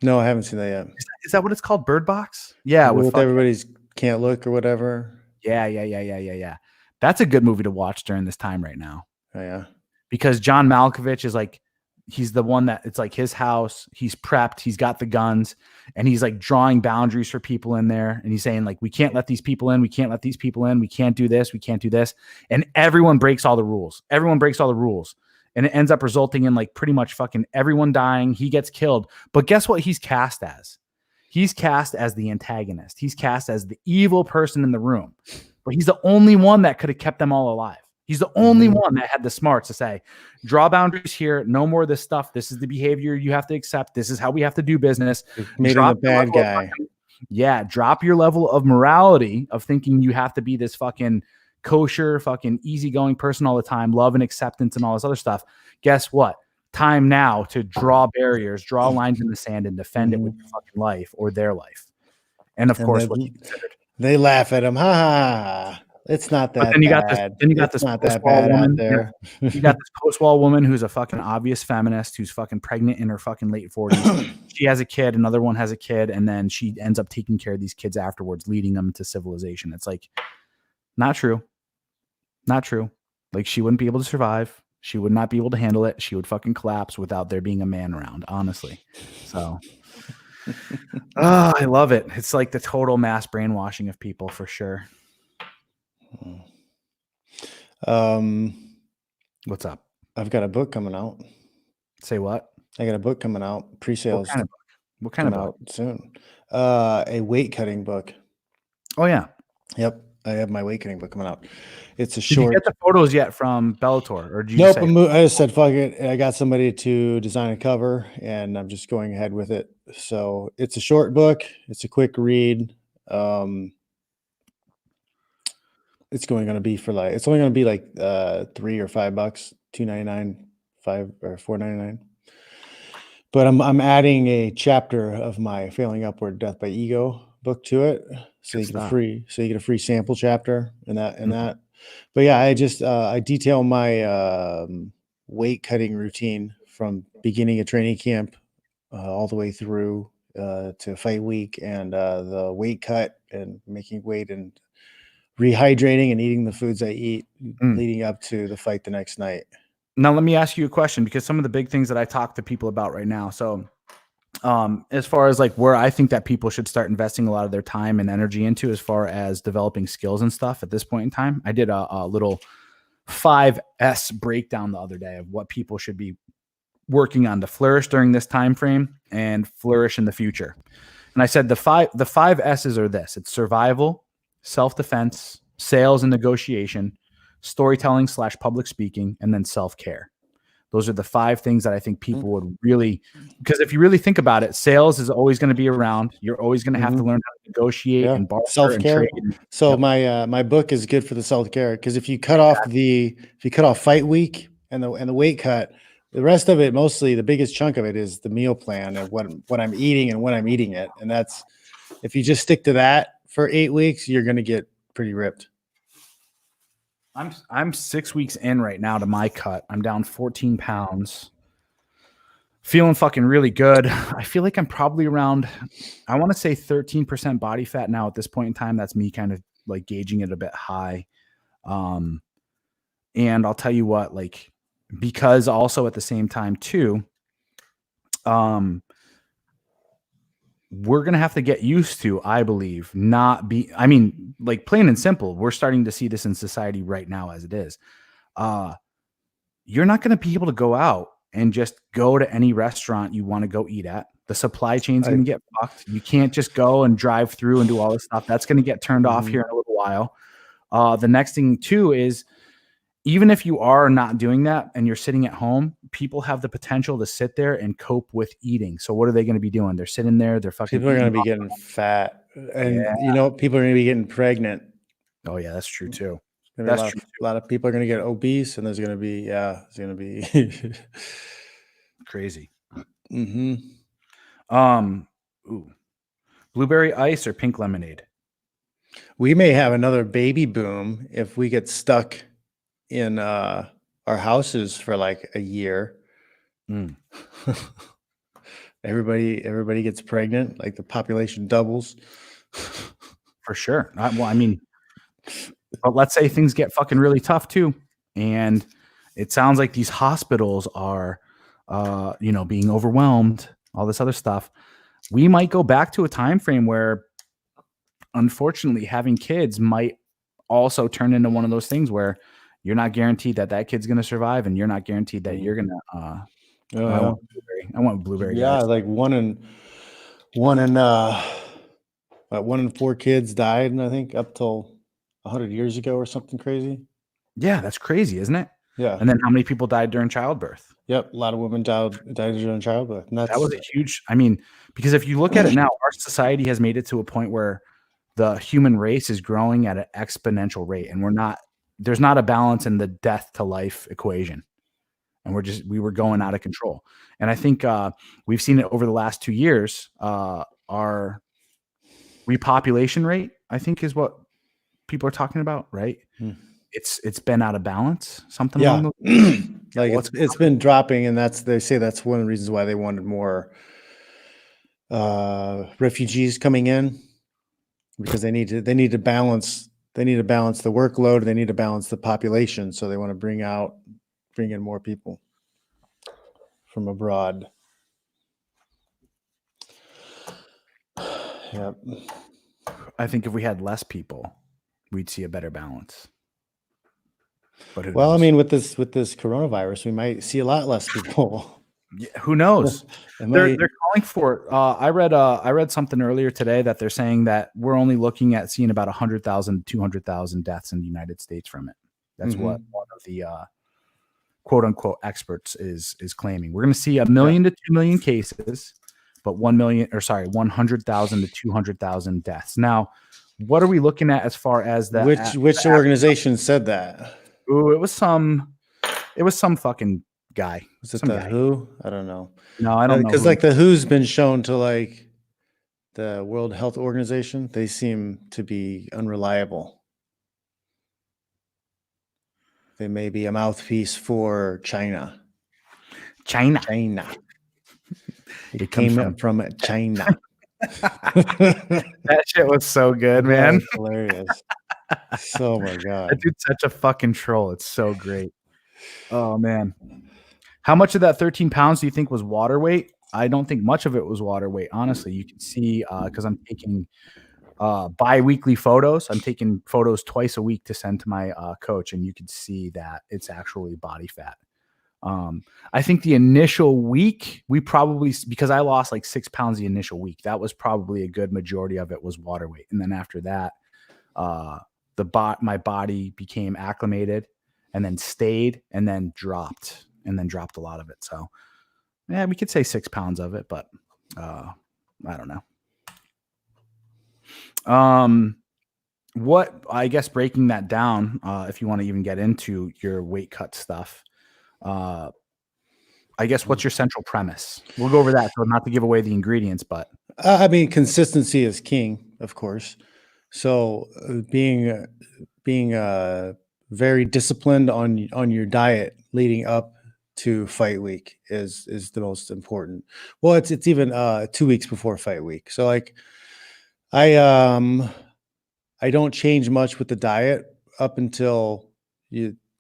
No, I haven't seen that yet. Is that what it's called? Bird Box? Yeah, with everybody's can't look or whatever. Yeah. That's a good movie to watch during this time right now. Oh, yeah. Because John Malkovich is like, he's the one that it's like his house. He's prepped. He's got the guns, and he's like drawing boundaries for people in there. And he's saying like, we can't let these people in. We can't let these people in. We can't do this. We can't do this. And everyone breaks all the rules. And it ends up resulting in like pretty much fucking everyone dying. He gets killed. But guess what he's cast as? He's cast as the antagonist. He's cast as the evil person in the room. But he's the only one that could have kept them all alive. He's the only one that had the smarts to say, draw boundaries here. No more of this stuff. This is the behavior you have to accept. This is how we have to do business. Made him a bad guy. Drop your level of morality of thinking you have to be this fucking kosher, fucking easygoing person all the time, love and acceptance and all this other stuff. Guess what? Time now to draw barriers, draw lines in the sand, and defend it with your fucking life or their life. And of course, they laugh at him. Ha ha. It's not that bad. Then you got this post-wall woman there. You got this post-wall woman who's a fucking obvious feminist who's fucking pregnant in her fucking late 40s. She has a kid, another one has a kid, and then she ends up taking care of these kids afterwards, leading them to civilization. It's like, not true. Not true. Like, she wouldn't be able to survive. She would not be able to handle it. She would fucking collapse without there being a man around, honestly. So Oh, I love it. It's like the total mass brainwashing of people for sure. What's up? I've got a book coming out. Say what? I got a book coming out. What Pre-sales kind of book? What kind of coming book? out soon. A weight cutting book. Oh yeah. Yep, I have my weight cutting book coming out. It's a Did you short. get the photos yet from Bellator, or did you just Nope, say, I just said fuck it. I got somebody to design a cover, and I'm just going ahead with it. So it's a short book. It's a quick read. It's only going to be like $3 or $5, $2.99, $5 or $4.99. But I'm adding a chapter of my Failing Upward Death by Ego book to it. So good you get stuff? a free sample chapter and Mhm. that. But yeah, I detail my weight cutting routine from beginning of training camp all the way through to fight week, and the weight cut and making weight and rehydrating and eating the foods I eat Mm. leading up to the fight the next night. Now let me ask you a question, because some of the big things that I talk to people about right now. So as far as like where I think that people should start investing a lot of their time and energy into, as far as developing skills and stuff at this point in time, I did a little 5S breakdown the other day of what people should be working on to flourish during this time frame and flourish in the future. And I said the five S's are this: it's survival, self-defense, sales and negotiation, storytelling / public speaking, and then self-care. Those are the 5 things that I think people would really, because if you really think about it, sales is always going to be around. You're always going to have to learn how to negotiate Yeah, and barter and self-care. trade. And, So yep, my book is good for the self-care, because if you cut off fight week and the weight cut, the rest of it, mostly the biggest chunk of it, is the meal plan and what I'm eating and when I'm eating it. And that's, if you just stick to that for 8 weeks, you're going to get pretty ripped. I'm 6 weeks in right now to my cut. I'm down 14 pounds. Feeling fucking really good. I feel like I'm probably around, I want to say 13% body fat now at this point in time. That's me kind of like gauging it a bit high. And I'll tell you what, like, because also at the same time too, we're going to have to get used to, I believe, I mean, like, plain and simple, we're starting to see this in society right now as it is. You're not going to be able to go out and just go to any restaurant you want to go eat at. The supply chain's going to get fucked. You can't just go and drive through and do all this stuff. That's going to get turned off here in a little while. The next thing too is, even if you are not doing that and you're sitting at home, people have the potential to sit there and cope with eating. So what are they going to be doing? They're sitting there, they're fucking People are going to eating. be getting fat, Yeah. and people are going to be getting pregnant. Oh yeah, that's true too. Gonna be That's true. a lot of people are going to get obese, and there's going to be Crazy. mm-hmm. Ooh, blueberry ice or pink lemonade? We may have another baby boom if we get stuck in our houses for like a year. Mm. Everybody gets pregnant, like the population doubles. For sure. Well, I mean, but let's say things get fucking really tough too, and it sounds like these hospitals are, being overwhelmed. All this other stuff. We might go back to a time frame where, unfortunately, having kids might also turn into one of those things where you're not guaranteed that that kid's going to survive, and you're not guaranteed that you're going to. I want blueberry, Yeah, guys. like one in 4 kids died, and I think up till 100 years ago or something crazy. Yeah, that's crazy, isn't it? Yeah. And then how many people died during childbirth? Yep. A lot of women died during childbirth, and That that's was a huge, I mean, because if you look at it now, our society has made it to a point where the human race is growing at an exponential rate, and there's not a balance in the death to life equation. And we were going out of control. And I think we've seen it over the last 2 years. Our repopulation rate, I think, is what people are talking about, right? It's been out of balance, something along yeah. those. Like it's been dropping, and they say that's one of the reasons why they wanted more refugees coming in, because they need to balance the workload, they need to balance the population, so they want to bring in more people from abroad. Yep. I think if we had less people, we'd see a better balance. But who Well, I knows? mean, with this coronavirus, we might see a lot less people. Yeah, who knows? It They're might, calling for. I read something earlier today that they're saying that we're only looking at seeing about 100,000, 200,000 deaths in the United States from it. That's what one of the quote unquote experts is claiming. We're going to see 1 million to 2 million cases, but 100,000 to 200,000 deaths. Now, what are we looking at as far as the which organization said that? Ooh, it was some fucking guy. Was it Some the guy. WHO? I don't know. No, I don't know. Because Who. like the WHO's been shown to like the World Health Organization, they seem to be unreliable. They may be a mouthpiece for China. China. It came from China. That shit was so good, man. Hilarious. Oh my God. That dude's such a fucking troll. It's so great. Oh man. How much of that 13 pounds do you think was water weight? I don't think much of it was water weight. Honestly, you can see because I'm taking bi-weekly photos. I'm taking photos twice a week to send to my coach, and you can see that it's actually body fat. I think the initial week, because I lost like 6 pounds the initial week, that was probably a good majority of it was water weight. And then after that, my body became acclimated and then stayed and then dropped a lot of it. So yeah, we could say 6 pounds of it, but I don't know. What, I guess, breaking that down, if you want to even get into your weight cut stuff, I guess, what's your central premise? We'll go over that, so not to give away the ingredients, but I mean, consistency is king, of course. So being very disciplined on your diet leading up to fight week is the most important. Well, it's even 2 weeks before fight week. So like I don't change much with the diet up until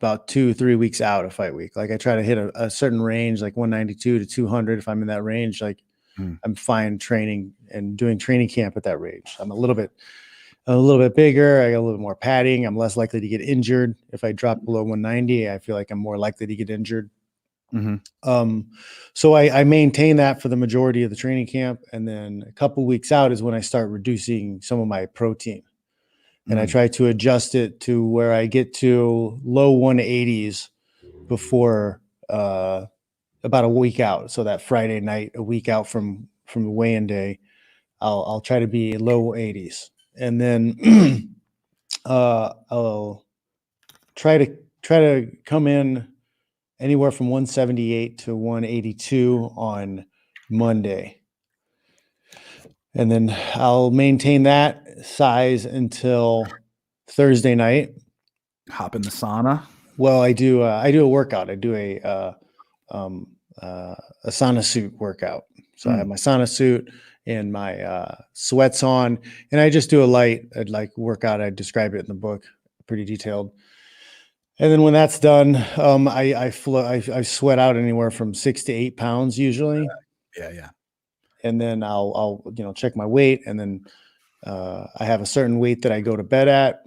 about 2-3 weeks out of fight week. Like I try to hit a certain range, like 192 to 200. If I'm in that range, like I'm fine training and doing training camp at that range. I'm a little bit bigger. I got a little bit more padding. I'm less likely to get injured. If I drop below 190, I feel like I'm more likely to get injured. So I maintain that for the majority of the training camp. And then a couple weeks out is when I start reducing some of my protein. And I try to adjust it to where I get to low 180s before about a week out. So that Friday night, a week out from the weigh-in day, I'll try to be low 80s. And then I'll try to come in anywhere from 178 to 182 on Monday. And then I'll maintain that size until Thursday night. Hop in the sauna. Well, I do a workout. I do a sauna suit workout. So I have my sauna suit and my sweats on, and I just do a light workout. I describe it in the book, pretty detailed. And then when that's done, I sweat out anywhere from 6 to 8 pounds usually. Yeah. And then I'll check my weight, and then I have a certain weight that I go to bed at,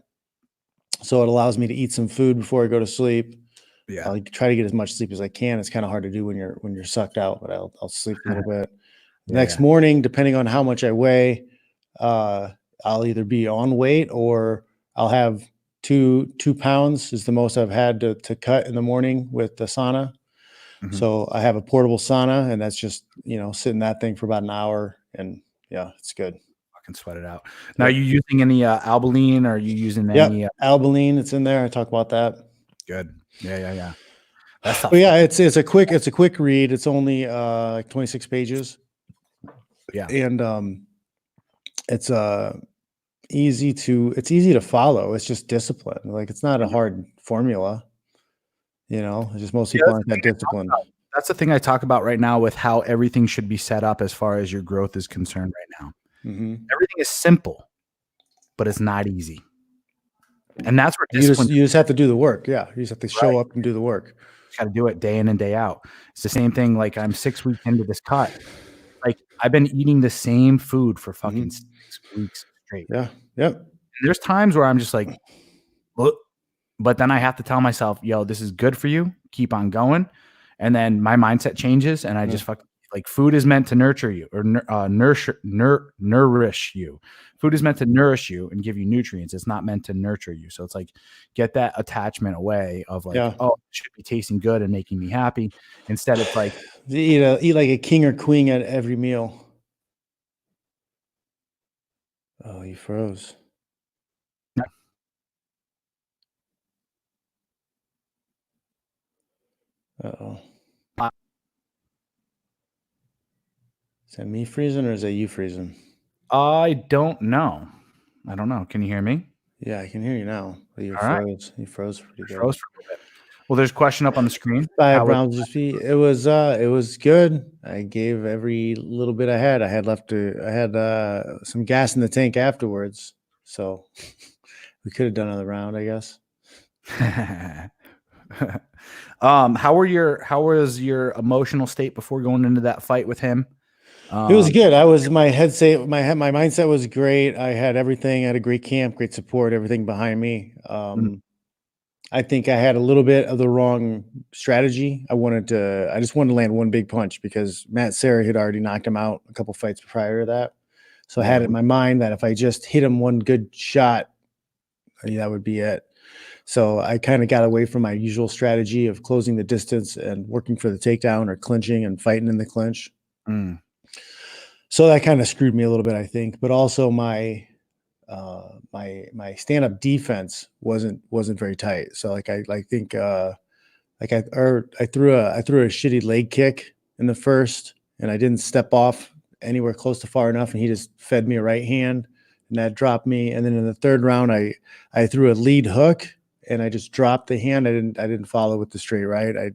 so it allows me to eat some food before I go to sleep. Yeah, I'll try to get as much sleep as I can. It's kind of hard to do when you're sucked out, but I'll sleep a little bit. Next morning, depending on how much I weigh, I'll either be on weight or I'll have 2 pounds is the most I've had to cut in the morning with the sauna. So I have a portable sauna, and that's just, sit in that thing for about an hour, and yeah, it's good. I can sweat it out. Now, are you using any Albaline, or are you using any Albaline? It's in there. I talk about that. Good. Yeah. That's But yeah, it's a quick read. It's only like 26 pages. Yeah. And it's easy to follow. It's just discipline. Like, it's not a hard formula. It's just most people aren't that disciplined. That's the thing I talk about right now with how everything should be set up as far as your growth is concerned right now. Everything is simple, but it's not easy. And that's where discipline. You just have to do the work. Yeah. You just have to show up and do the work. Got to do it day in and day out. It's the same thing. Like, I'm 6 weeks into this cut, Like, I've been eating the same food for fucking 6 weeks straight. Yeah. Yep. And there's times where I'm just like, "Ugh," but then I have to tell myself, "Yo, this is good for you. Keep on going." And then my mindset changes, and I just like, food is meant to nurture you or nourish you. Food is meant to nourish you and give you nutrients. It's not meant to nurture you. So it's like, get that attachment away of like, Yeah. oh, it should be tasting good and making me happy. Instead, it's like, Eat like a king or queen at every meal. Oh, you froze. Uh-oh. Is that me freezing or is that you freezing? I don't know. I don't know. Can you hear me? Yeah, I can hear you now. But you All right. froze. You froze pretty good. Froze for a little bit. Well, there's a question up on the screen. Bye, How was- Brown. It was good. I gave every little bit I had. I had some gas in the tank afterwards. So we could have done another round, I guess. how was your emotional state before going into that fight with him? It was good. My mindset was great. I had everything. I had a great camp, great support, everything behind me. I think I had a little bit of the wrong strategy. I just wanted to land one big punch because Matt Serra had already knocked him out a couple fights prior to that. So I had it in my mind that if I just hit him one good shot, that would be it. So I kind of got away from my usual strategy of closing the distance and working for the takedown or clinching and fighting in the clinch. So that kind of screwed me a little bit, I think. But also my stand-up defense wasn't very tight. So I threw a shitty leg kick in the first, and I didn't step off anywhere close to far enough, and he just fed me a right hand, and that dropped me. And then in the third round, I threw a lead hook, and I just dropped the hand. I didn't follow with the straight right. I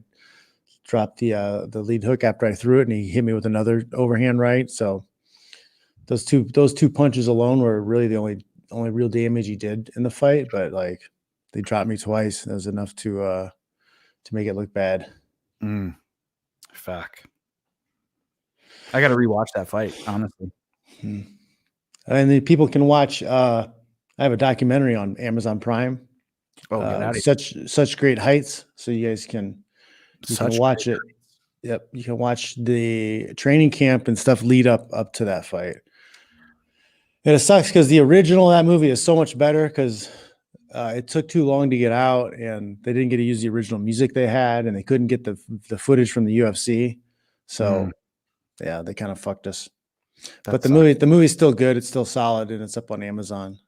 dropped the lead hook after I threw it, and he hit me with another overhand right. So those two punches alone were really the only real damage he did in the fight. But like, they dropped me twice. That was enough to make it look bad. Fuck. I got to rewatch that fight, honestly. And then people can watch. I have a documentary on Amazon Prime. Oh, get out of here. Such great heights. So you guys can watch it. Yep, you can watch the training camp and stuff lead up to that fight. And it sucks because the original of that movie is so much better because it took too long to get out, and they didn't get to use the original music they had, and they couldn't get the footage from the UFC. So yeah, they kind of fucked us. But the movie's still good. It's still solid, and it's up on Amazon.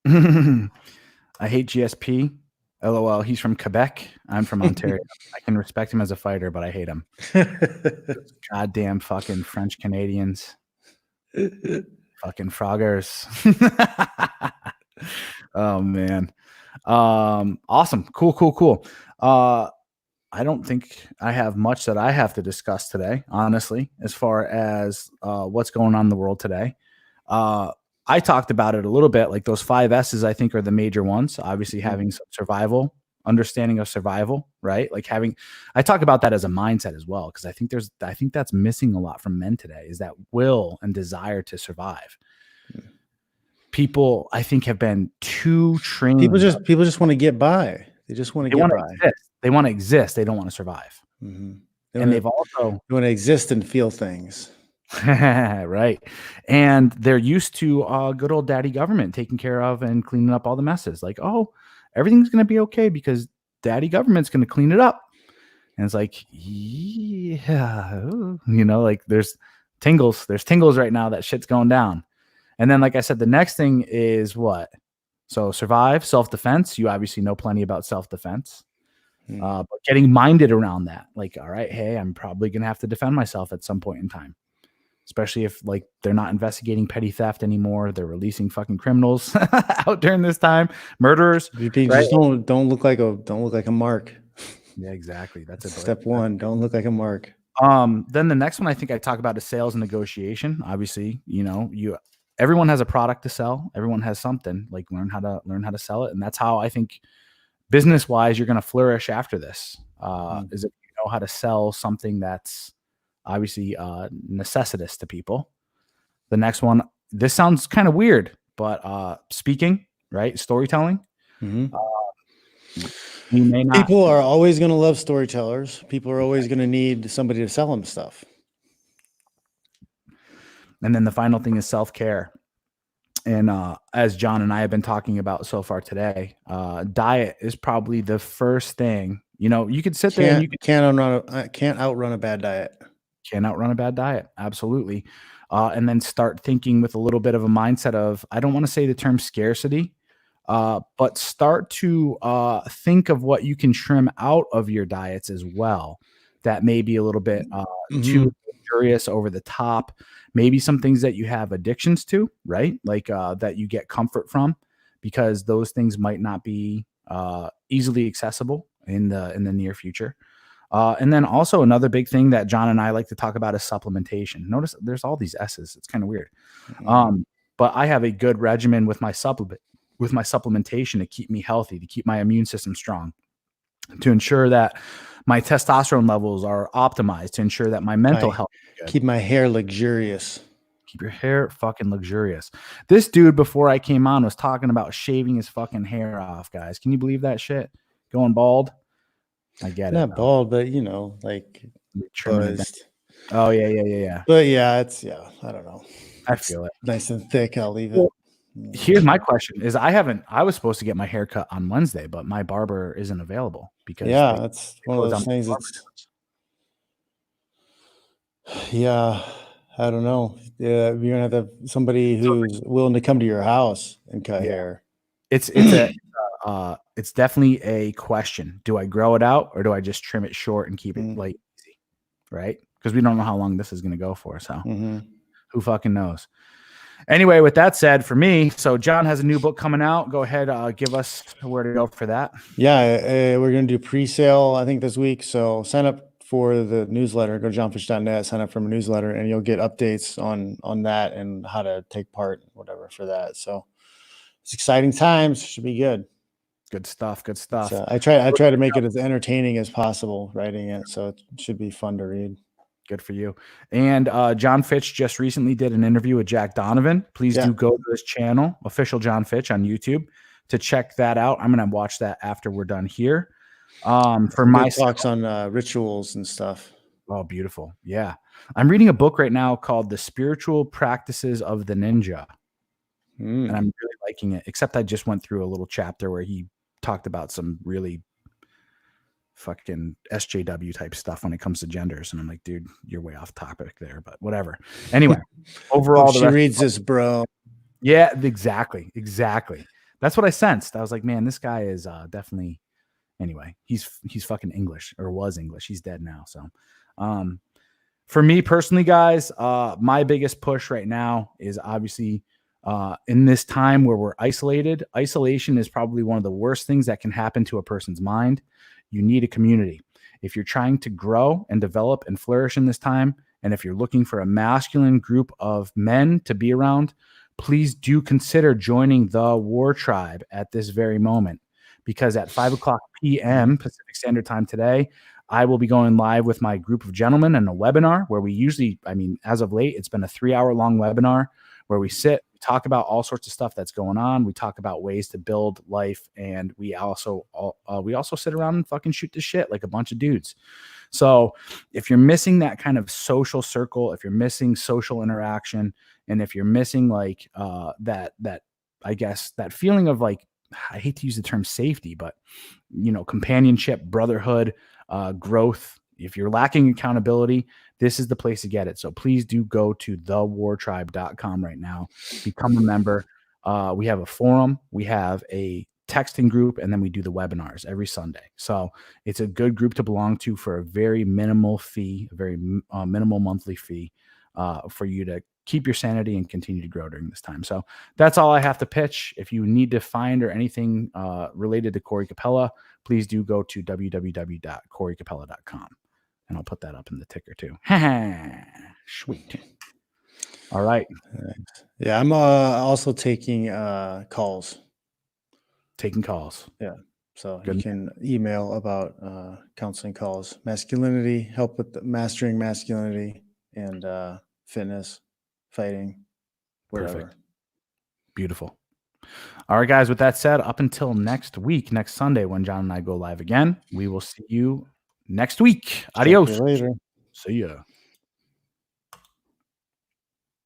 I hate GSP. LOL. He's from Quebec. I'm from Ontario. I can respect him as a fighter, but I hate him. Goddamn fucking French Canadians. Fucking froggers. Oh man. Awesome. Cool. I don't think I have much that I have to discuss today, honestly, as far as what's going on in the world today. I talked about it a little bit, like those 5 S's, I think, are the major ones. Obviously, having some survival, understanding of survival, right? Like I talk about that as a mindset as well, because I think that's missing a lot from men today, is that will and desire to survive. People, I think, have been too trained. People just want to get by. They just want to get by. Exist. They want to exist. They don't want to survive. And they've also want to exist and feel things. Right. And they're used to good old daddy government taking care of and cleaning up all the messes. Like, oh, everything's going to be okay because daddy government's going to clean it up. And it's like, yeah, like there's tingles right now that shit's going down. And then, like I said, the next thing is what? So survive, self-defense. You obviously know plenty about self-defense. But getting minded around that. Like, all right, hey, I'm probably going to have to defend myself at some point in time. Especially if like they're not investigating petty theft anymore. They're releasing fucking criminals out during this time. Murderers. Right? Just don't look like a mark. Yeah, exactly. That's step one. Don't look like a mark. Then the next one I think I talk about is sales and negotiation. Obviously, everyone has a product to sell. Everyone has something. Like learn how to sell it. And that's how I think business wise you're going to flourish after this. Is if you know how to sell something that's obviously necessitous to people. The next one, this sounds kind of weird, but speaking, right? Storytelling. Mhm. We may not. People are always going to love storytellers. People are always going to need somebody to sell them stuff. And then the final thing is self-care. And as John and I have been talking about so far today, diet is probably the first thing. You could sit there and you Can't outrun a bad diet. can't outrun a bad diet. Absolutely. And then start thinking with a little bit of a mindset of, I don't want to say the term scarcity, but start to think of what you can trim out of your diets as well. That may be a little bit too luxurious, over the top. Maybe some things that you have addictions to, right? Like that you get comfort from, because those things might not be easily accessible in the near future. And then also another big thing that John and I like to talk about is supplementation. Notice there's all these S's. It's kind of weird. But I have a good regimen with my supplementation to keep me healthy, to keep my immune system strong, to ensure that my testosterone levels are optimized, to ensure that my mental health is good. Keep my hair luxurious. Keep your hair fucking luxurious. This dude before I came on was talking about shaving his fucking hair off, guys. Can you believe that shit? Going bald? I get it. Not bald, but like Trimming it down. buzzed. Oh yeah. But yeah, I don't know. I feel it. Nice and thick. I'll leave it. Well, here's my question: is I was supposed to get my hair cut on Wednesday, but my barber isn't available because that's one of those things. I don't know. Yeah, you're gonna have somebody who's willing to come to your house and cut hair. It's definitely a question. Do I grow it out, or do I just trim it short and keep it like easy? Right? Because we don't know how long this is going to go for. So who fucking knows? Anyway, with that said, for me, so John has a new book coming out. Go ahead, give us where to go for that. Yeah, we're going to do pre-sale, I think, this week. So sign up for the newsletter. Go to johnfish.net, sign up for my newsletter, and you'll get updates on that and how to take part, whatever, for that. So it's exciting times. Should be good. Good stuff. Good stuff. So I try to make it as entertaining as possible writing it, so it should be fun to read. Good for you. And John Fitch just recently did an interview with Jack Donovan. Please do go to his channel, Official John Fitch on YouTube, to check that out. I'm going to watch that after we're done here. For my talks on rituals and stuff. Oh, beautiful. Yeah. I'm reading a book right now called The Spiritual Practices of the Ninja. And I'm really liking it, except I just went through a little chapter where he talked about some really fucking SJW type stuff when it comes to genders. And I'm like, dude, you're way off topic there, but whatever. Anyway, overall, she reads this, bro. Yeah, exactly. That's what I sensed. I was like, man, this guy is definitely, anyway, he's fucking English, or was English. He's dead now. So, for me personally, guys, my biggest push right now is obviously in this time where we're isolated. Isolation is probably one of the worst things that can happen to a person's mind. You need a community. If you're trying to grow and develop and flourish in this time, and if you're looking for a masculine group of men to be around, please do consider joining the WarTribe at this very moment, because at 5:00 p.m. Pacific Standard Time today, I will be going live with my group of gentlemen in a webinar where we usually, as of late, it's been a 3-hour long webinar where we sit, we talk about all sorts of stuff that's going on. We talk about ways to build life, and we also sit around and fucking shoot the shit like a bunch of dudes. So if you're missing that kind of social circle, if you're missing social interaction, and if you're missing like that I guess that feeling of like, I hate to use the term safety, but companionship, brotherhood, growth. If you're lacking accountability, this is the place to get it. So please do go to thewartribe.com right now. Become a member. We have a forum. We have a texting group, and then we do the webinars every Sunday. So it's a good group to belong to for a very minimal fee, a very minimal monthly fee for you to keep your sanity and continue to grow during this time. So that's all I have to pitch. If you need to find or anything related to Corey Capella, please do go to www.coreycapella.com. And I'll put that up in the ticker too. Sweet. All right. Yeah, I'm also taking calls. Taking calls. Yeah. So Good. you can email about counseling calls, masculinity, help with mastering masculinity, and fitness, fighting, whatever. Perfect. Beautiful. All right, guys. With that said, up until next week, next Sunday, when John and I go live again, we will see you next week. Talk to you Adios. later. See ya.